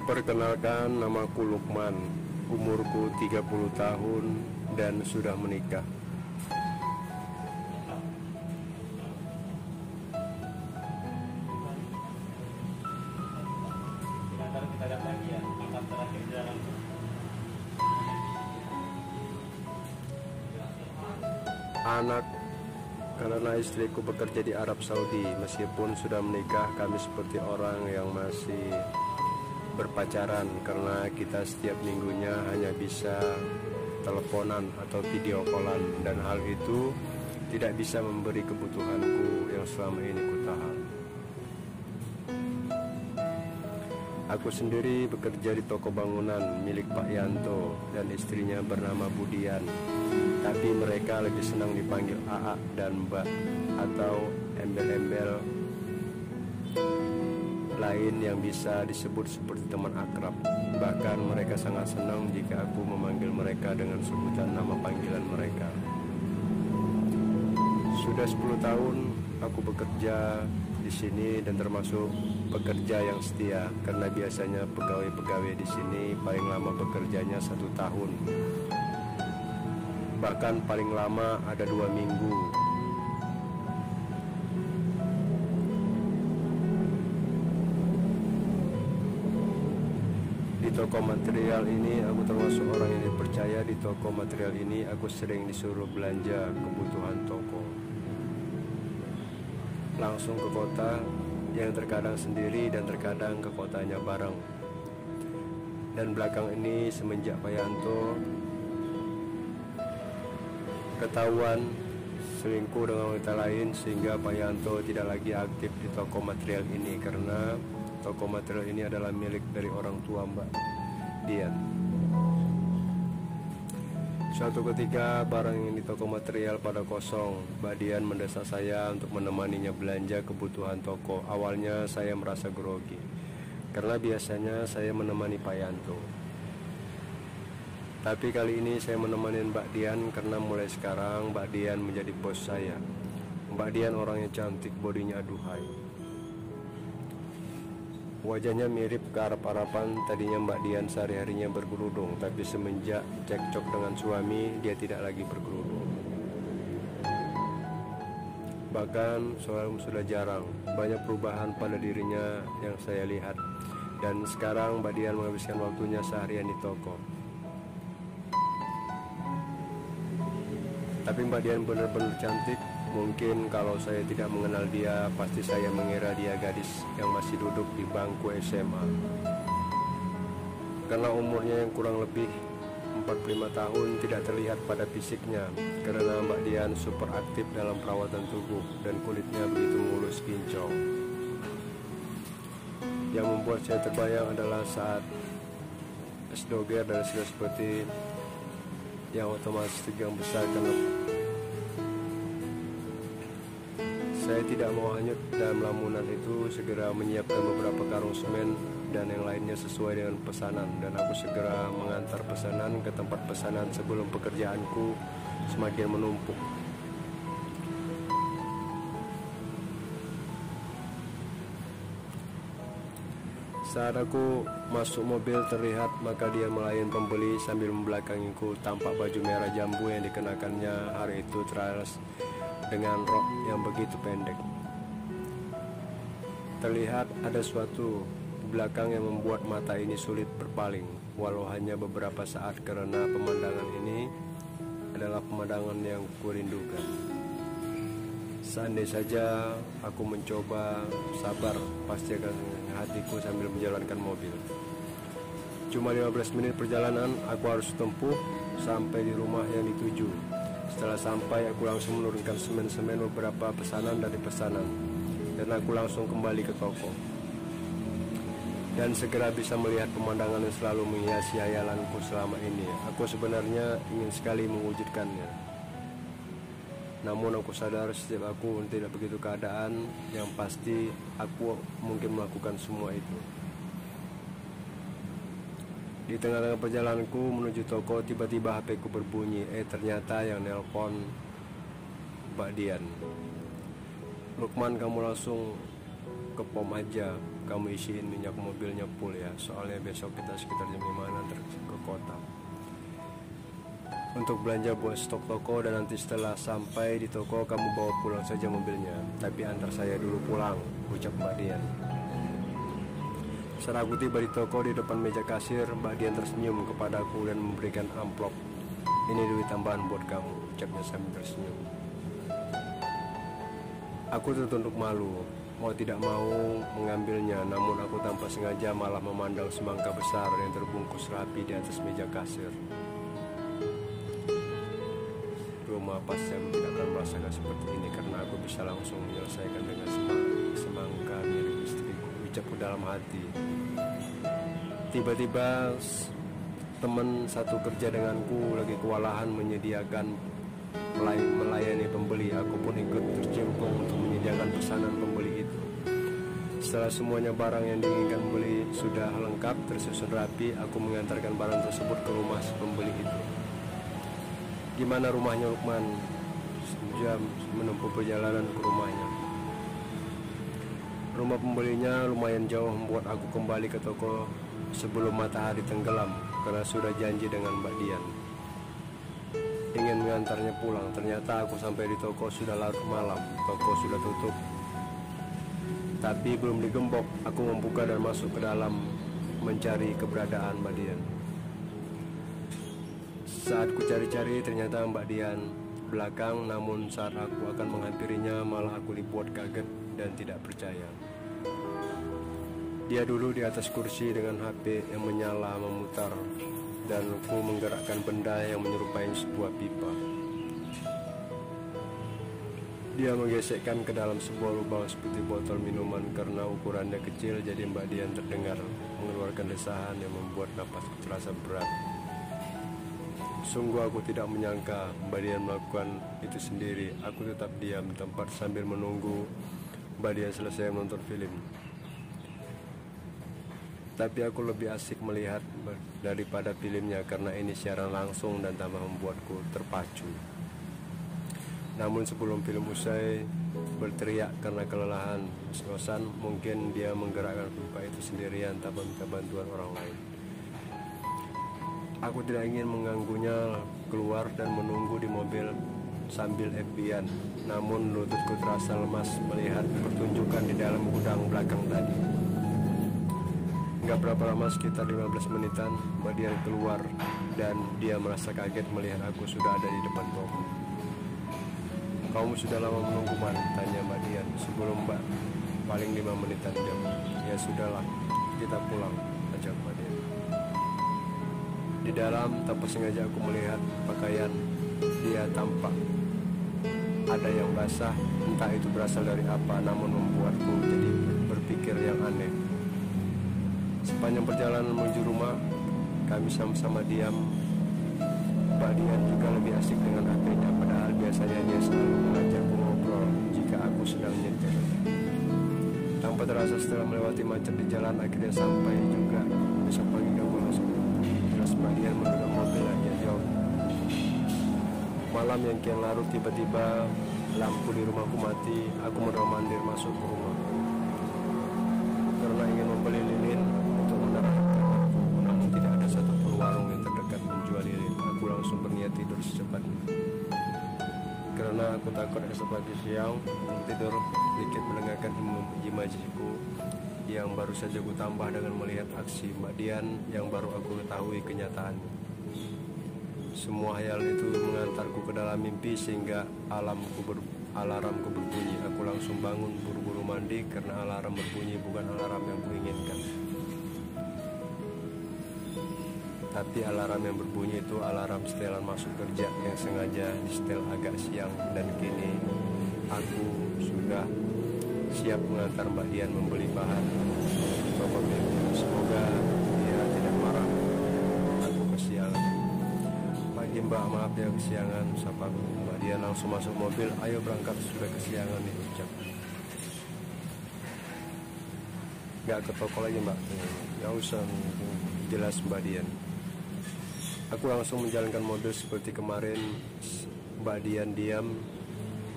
Perkenalkan, namaku Lukman, umurku 30 tahun dan sudah menikah. Kita lihat lagi ya, angkat terakhir jalan. Anak, karena istriku bekerja di Arab Saudi. Meskipun sudah menikah, kami seperti orang yang masih berpacaran, karena kita setiap minggunya hanya bisa teleponan atau video callan, dan hal itu tidak bisa memberi kebutuhanku yang selama ini kutahan. Aku sendiri bekerja di toko bangunan milik Pak Yanto dan istrinya bernama Budian, tapi mereka lebih senang dipanggil AA dan Mbak atau embel-embel lain yang bisa disebut seperti teman akrab. Bahkan mereka sangat senang jika aku memanggil mereka dengan sebutan nama panggilan mereka. Sudah 10 tahun aku bekerja di sini dan termasuk pekerja yang setia, karena biasanya pegawai-pegawai di sini paling lama bekerjanya 1 tahun. Bahkan paling lama ada 2 minggu. Di toko material ini aku termasuk orang yang dipercaya. Di toko material ini aku sering disuruh belanja kebutuhan toko. Langsung ke kota, yang terkadang sendiri dan terkadang ke kotanya bareng. Dan belakang ini semenjak Pak Yanto ketahuan selingkuh dengan wanita lain, sehingga Pak Yanto tidak lagi aktif di toko material ini, karena toko material ini adalah milik dari orang tua Mbak Dian. Suatu ketika barang yang di toko material pada kosong, Mbak Dian mendesak saya untuk menemaninya belanja kebutuhan toko. Awalnya saya merasa grogi, karena biasanya saya menemani Pak Yanto. Tapi kali ini saya menemani Mbak Dian karena mulai sekarang Mbak Dian menjadi bos saya. Mbak Dian orangnya cantik, bodinya aduhai. Wajahnya mirip ke Arab-Araban. Tadinya Mbak Dian sehari-harinya berkerudung, tapi semenjak cekcok dengan suami, dia tidak lagi berkerudung. Bahkan sudah jarang. Banyak perubahan pada dirinya yang saya lihat. Dan sekarang Mbak Dian menghabiskan waktunya seharian di toko. Tapi Mbak Dian benar-benar cantik. Mungkin kalau saya tidak mengenal dia, pasti saya mengira dia gadis yang masih duduk di bangku SMA. Karena umurnya yang kurang lebih 45 tahun tidak terlihat pada fisiknya, karena Mbak Dian super aktif dalam perawatan tubuh dan kulitnya begitu mulus kinclong. Yang membuat saya terbayang adalah saat es doger dan sudah seperti yang otomatis tegang besar, karena saya tidak mau hanyut dalam lamunan itu. Segera menyiapkan beberapa karung semen dan yang lainnya sesuai dengan pesanan, dan aku segera mengantar pesanan ke tempat pesanan sebelum pekerjaanku semakin menumpuk. Saat aku masuk mobil, terlihat maka dia melayan pembeli sambil membelakangiku. Tampak baju merah jambu yang dikenakannya hari itu terus dengan rok yang begitu pendek. Terlihat ada suatu di belakang yang membuat mata ini sulit berpaling, walau hanya beberapa saat, karena pemandangan ini adalah pemandangan yang kurindukan. Seandai saja aku mencoba sabar, pasti akan hatiku sambil menjalankan mobil. Cuma 15 menit perjalanan aku harus tempuh sampai di rumah yang dituju. Setelah sampai, aku langsung menurunkan semen-semen beberapa pesanan dari pesanan, dan aku langsung kembali ke toko. Dan segera bisa melihat pemandangan yang selalu menghiasi hayalanku selama ini. Aku sebenarnya ingin sekali mewujudkannya. Namun aku sadar setiap aku tidak begitu keadaan, yang pasti aku mungkin melakukan semua itu. Di tengah-tengah perjalananku menuju toko, tiba-tiba HP ku berbunyi. Ternyata yang nelpon Mbak Dian. "Lukman, kamu langsung ke pom aja. kamu isiin minyak mobilnya full ya, soalnya besok kita sekitar jam 5 nanti ke kota untuk belanja buat stok toko, dan nanti setelah sampai di toko kamu bawa pulang saja mobilnya, tapi antar saya dulu pulang, ucap Mbak Dian. Saat aku tiba di toko, di depan meja kasir, Mbak Dian tersenyum kepadaku dan memberikan amplop. Ini duit tambahan buat kamu, ucapnya sambil tersenyum. Aku tertunduk malu, mau tidak mau mengambilnya, namun aku tanpa sengaja malah memandang semangka besar yang terbungkus rapi di atas meja kasir. Apa saya tidak akan merasakan seperti ini karena aku bisa langsung menyelesaikan dengan semangka milik istriku, ucapku dalam hati. Tiba-tiba teman satu kerja denganku lagi kewalahan menyediakan melayani pembeli. Aku pun ikut tercemplung untuk menyediakan pesanan pembeli itu. Setelah semuanya barang yang diinginkan beli sudah lengkap tersusun rapi, aku mengantarkan barang tersebut ke rumah pembeli itu. Gimana rumahnya Lukman? Sejam menempuh perjalanan ke rumahnya. Rumah pembelinya lumayan jauh, membuat aku kembali ke toko sebelum matahari tenggelam karena sudah janji dengan Mbak Dian ingin mengantarnya pulang. Ternyata aku sampai di toko sudah larut malam, toko sudah tutup. Tapi belum digembok, aku membuka dan masuk ke dalam mencari keberadaan Mbak Dian. Saat ku cari-cari ternyata Mbak Dian belakang, namun saat aku akan menghampirinya malah aku dibuat kaget dan tidak percaya. Dia dulu di atas kursi dengan HP yang menyala memutar, dan aku menggerakkan benda yang menyerupai sebuah pipa. Dia menggesekkan ke dalam sebuah lubang seperti botol minuman. Karena ukurannya kecil, jadi Mbak Dian terdengar mengeluarkan desahan yang membuat napasku terasa berat. Sungguh aku tidak menyangka Mbak Dian melakukan itu sendiri. Aku tetap diam di tempat sambil menunggu Mbak Dian selesai menonton film. Tapi aku lebih asik melihat daripada filmnya karena ini siaran langsung dan tambah membuatku terpacu. Namun sebelum film usai, berteriak karena kelelahan, ngos-ngosan, mungkin dia menggerakkan pipa itu sendirian tanpa minta bantuan orang lain. Aku tidak ingin mengganggunya, keluar dan menunggu di mobil sambil FB-an. Namun lututku terasa lemas melihat pertunjukan di dalam gudang belakang tadi. Gak berapa lama, sekitar 15 menitan, Mbak Dian keluar dan dia merasa kaget melihat aku sudah ada di depan toko. Kamu sudah lama menunggu, Man? Tanya Mbak Dian. Sebelum Mbak, paling 5 menitan jam. Ya sudahlah, kita pulang, ajak Mbak Dian. Di dalam tanpa sengaja aku melihat pakaian dia tampak ada yang basah, entah itu berasal dari apa, namun membuatku jadi berpikir yang aneh. Sepanjang perjalanan menuju rumah, kami sama-sama diam. Mbak Dian juga lebih asik dengan HP-nya, padahal biasanya dia selalu mengajakku ngobrol jika aku sedang nyetir. Tanpa terasa setelah melewati macet di jalan, akhirnya sampai juga. Besok pagi kamu langsung. Terus Mbak Dian menunggu mobil aja jauh. Malam yang kian larut, tiba-tiba lampu di rumahku mati. Aku mondar-mandir masuk ke rumah karena ingin membeli lilin untuk menerangkan kamarku, namun tidak ada satupun warung yang terdekat menjual lilin. Aku langsung berniat tidur secepatnya karena aku takut esok pagi siang tidur sedikit mendengarkan imajinasiku yang baru saja ku tambah dengan melihat aksi Mbak Dian yang baru aku ketahui kenyataannya. Semua hayal itu mengantarku ke dalam mimpi sehingga alarmku berbunyi. Aku langsung bangun buru-buru mandi karena alarm berbunyi bukan alarm yang kuinginkan. Tapi alarm yang berbunyi itu alarm setelan masuk kerja yang sengaja disetel agak siang, dan kini aku sudah siap mengantar Mbak Dian membeli bahan toko film. Semoga dia tidak marah aku kesiangan. Pagi Mbak, maaf ya kesiangan, sapa Mbak Dian langsung masuk mobil. Ayo berangkat, sudah kesiangan nih, ucap. Gak ke toko lagi Mbak? Gak usah, jelas Mbak Dian. Aku langsung menjalankan mobil seperti kemarin. Mbak Dian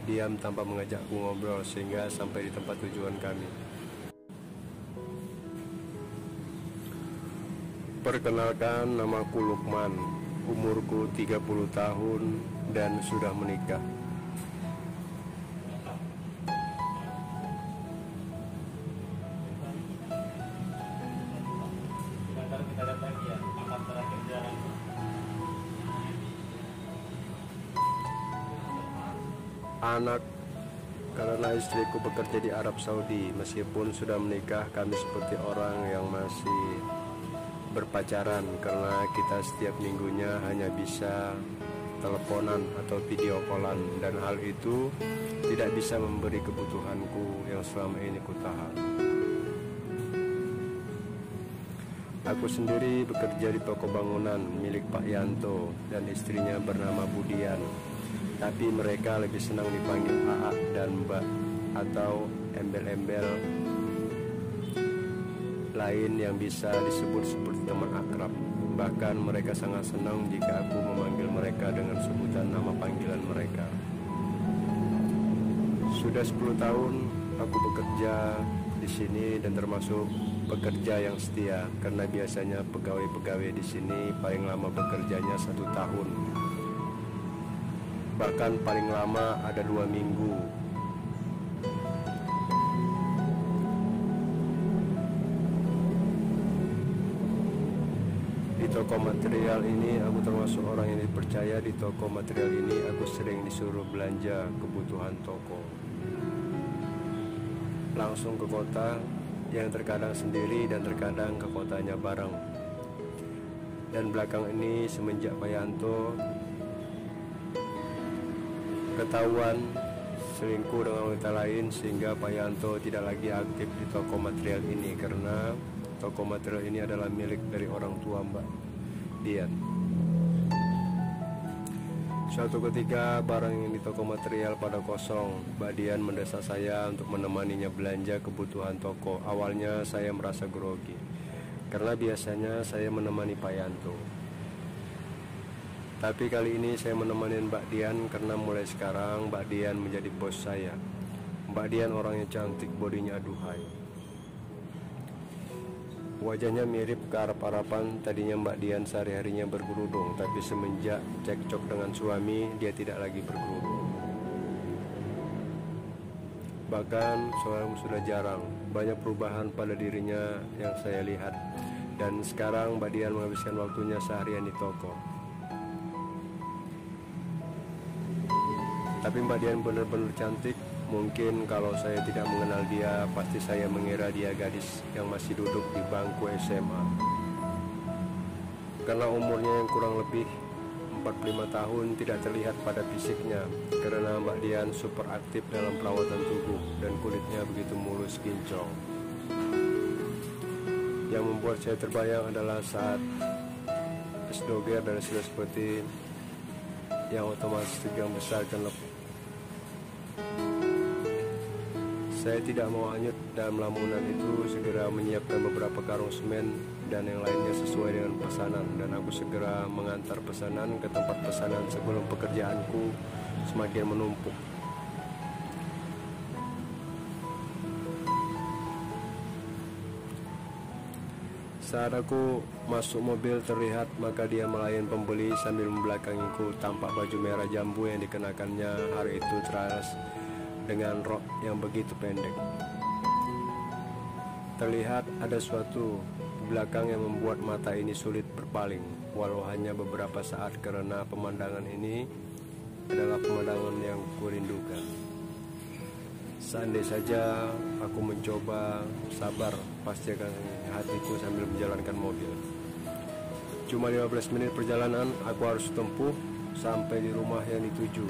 diam tanpa mengajakku ngobrol sehingga sampai di tempat tujuan kami. Perkenalkan, namaku Lukman, umurku 30 tahun dan sudah menikah. Sebentar kita lihat lagi ya, akad terakhir jalan. Anak, karena istriku bekerja di Arab Saudi, meskipun sudah menikah, kami seperti orang yang masih berpacaran karena kita setiap minggunya hanya bisa teleponan atau video callan, dan hal itu tidak bisa memberi kebutuhanku yang selama ini kutahan. Aku sendiri bekerja di toko bangunan milik Pak Yanto dan istrinya bernama Budian, tapi mereka lebih senang dipanggil AA dan Mbak atau embel-embel lain yang bisa disebut seperti teman akrab. Bahkan mereka sangat senang jika aku memanggil mereka dengan sebutan nama panggilan mereka. Sudah 10 tahun aku bekerja di sini dan termasuk pekerja yang setia, karena biasanya pegawai-pegawai di sini paling lama bekerjanya 1 tahun. Bahkan paling lama ada 2 minggu. Di toko material ini aku termasuk orang yang dipercaya. Di toko material ini aku sering disuruh belanja kebutuhan toko langsung ke kota, yang terkadang sendiri dan terkadang ke kotanya bareng. Dan belakang ini semenjak Pak Yanto ketahuan selingkuh dengan wanita lain, sehingga Pak Yanto tidak lagi aktif di toko material ini, karena toko material ini adalah milik dari orang tua Mbak Dian. Suatu ketika barang yang di toko material pada kosong, Mbak Dian mendesak saya untuk menemaninya belanja kebutuhan toko. Awalnya saya merasa grogi, karena biasanya saya menemani Pak Yanto. Tapi kali ini saya menemani Mbak Dian karena mulai sekarang Mbak Dian menjadi bos saya. Mbak Dian orangnya cantik, bodinya aduhai. Wajahnya mirip ke Arab-Araban. Tadinya Mbak Dian sehari-harinya berkerudung, tapi semenjak cekcok dengan suami, dia tidak lagi berkerudung. Bahkan sekarang sudah jarang. Banyak perubahan pada dirinya yang saya lihat. Dan sekarang Mbak Dian menghabiskan waktunya seharian di toko. Tapi Mbak Dian benar-benar cantik. Mungkin kalau saya tidak mengenal dia, pasti saya mengira dia gadis yang masih duduk di bangku SMA. Karena umurnya yang kurang lebih 45 tahun tidak terlihat pada fisiknya, karena Mbak Dian super aktif dalam perawatan tubuh dan kulitnya begitu mulus kinclong. Yang membuat saya terbayang adalah saat es doger dan sudah seperti yang otomatis yang besar dan lepas. Saya tidak mau hanyut dalam lamunan itu, segera menyiapkan beberapa karung semen dan yang lainnya sesuai dengan pesanan, dan aku segera mengantar pesanan ke tempat pesanan sebelum pekerjaanku semakin menumpuk. Saat aku masuk mobil terlihat, maka dia melayani pembeli sambil membelakangiku. Tampak baju merah jambu yang dikenakannya hari itu terus dengan rok yang begitu pendek. Terlihat ada suatu di belakang yang membuat mata ini sulit berpaling, walau hanya beberapa saat, karena pemandangan ini adalah pemandangan yang kurindukan. Seandainya saja aku mencoba sabar, pasti akan hatiku sambil menjalankan mobil. Cuma 15 menit perjalanan aku harus tempuh sampai di rumah yang dituju.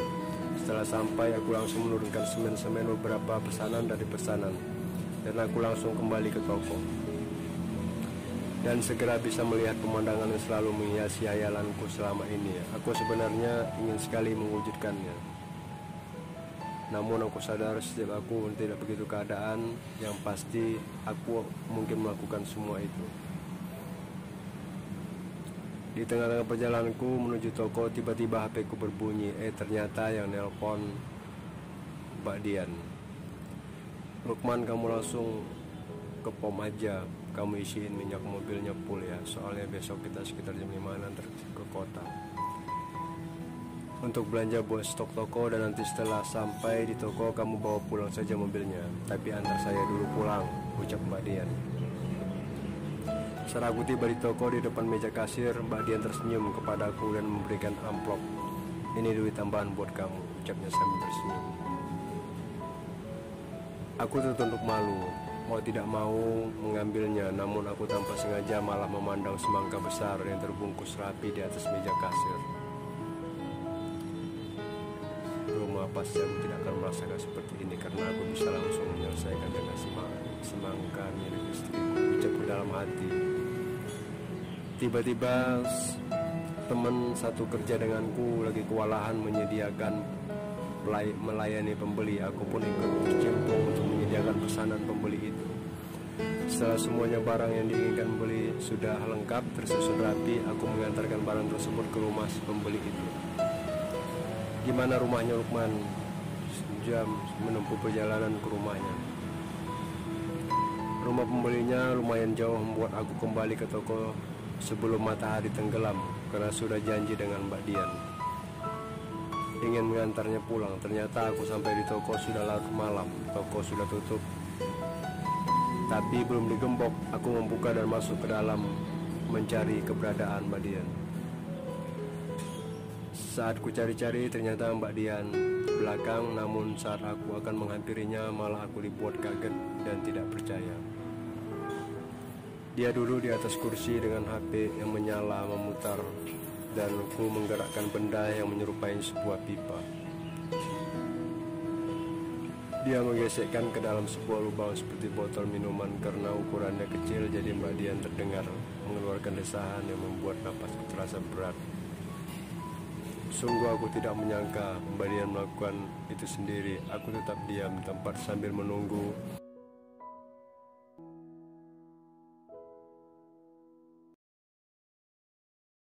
Setelah sampai, aku langsung menurunkan semen-semen beberapa pesanan dari pesanan, dan aku langsung kembali ke toko. Dan segera bisa melihat pemandangan yang selalu menghiasi hayalanku selama ini. Aku sebenarnya ingin sekali mewujudkannya. Namun aku sadar setiap aku tidak begitu keadaan, yang pasti aku mungkin melakukan semua itu. Di tengah-tengah perjalananku menuju toko, tiba-tiba HP ku berbunyi. Ternyata yang nelpon Mbak Dian. "Lukman, kamu langsung ke pom aja. kamu isiin minyak mobilnya full ya, soalnya besok kita sekitar jam 5 antar ke kota untuk belanja buat stok toko, dan nanti setelah sampai di toko kamu bawa pulang saja mobilnya, tapi antar saya dulu pulang, ucap Mbak Dian. Saat aku tiba di toko, di depan meja kasir, Mbak Dian tersenyum kepadaku dan memberikan amplop. Ini duit tambahan buat kamu, ucapnya sambil tersenyum. Aku tertunduk malu, mau tidak mau mengambilnya, namun aku tanpa sengaja malah memandang semangka besar yang terbungkus rapi di atas meja kasir. Rumah pasti aku tidak akan merasakan seperti ini, karena aku bisa langsung menyelesaikan dengan semangka milik istriku, ucap ke dalam hati. Tiba-tiba teman satu kerja denganku lagi kewalahan melayani pembeli. Aku pun ikut bercimpung untuk menyediakan pesanan pembeli itu. Setelah semuanya barang yang diinginkan beli sudah lengkap tersusun rapi, aku mengantarkan barang tersebut ke rumah pembeli itu. Gimana rumahnya Lukman? Sejam menempuh perjalanan ke rumahnya. Rumah pembelinya lumayan jauh, membuat aku kembali ke toko sebelum matahari tenggelam, karena sudah janji dengan Mbak Dian ingin mengantarnya pulang. Ternyata aku sampai di toko sudah larut malam, toko sudah tutup. Tapi belum digembok, aku membuka dan masuk ke dalam mencari keberadaan Mbak Dian. Saat ku cari-cari, ternyata Mbak Dian belakang, namun saat aku akan menghampirinya malah aku dibuat kaget dan tidak percaya. Dia duduk di atas kursi dengan HP yang menyala memutar, dan ku menggerakkan benda yang menyerupai sebuah pipa. Dia menggesekkan ke dalam sebuah lubang seperti botol minuman. Karena ukurannya kecil, jadi Mbak Dian terdengar mengeluarkan desahan yang membuat napasku terasa berat. Sungguh aku tidak menyangka Mbak Dian melakukan itu sendiri. Aku tetap diam di tempat sambil menunggu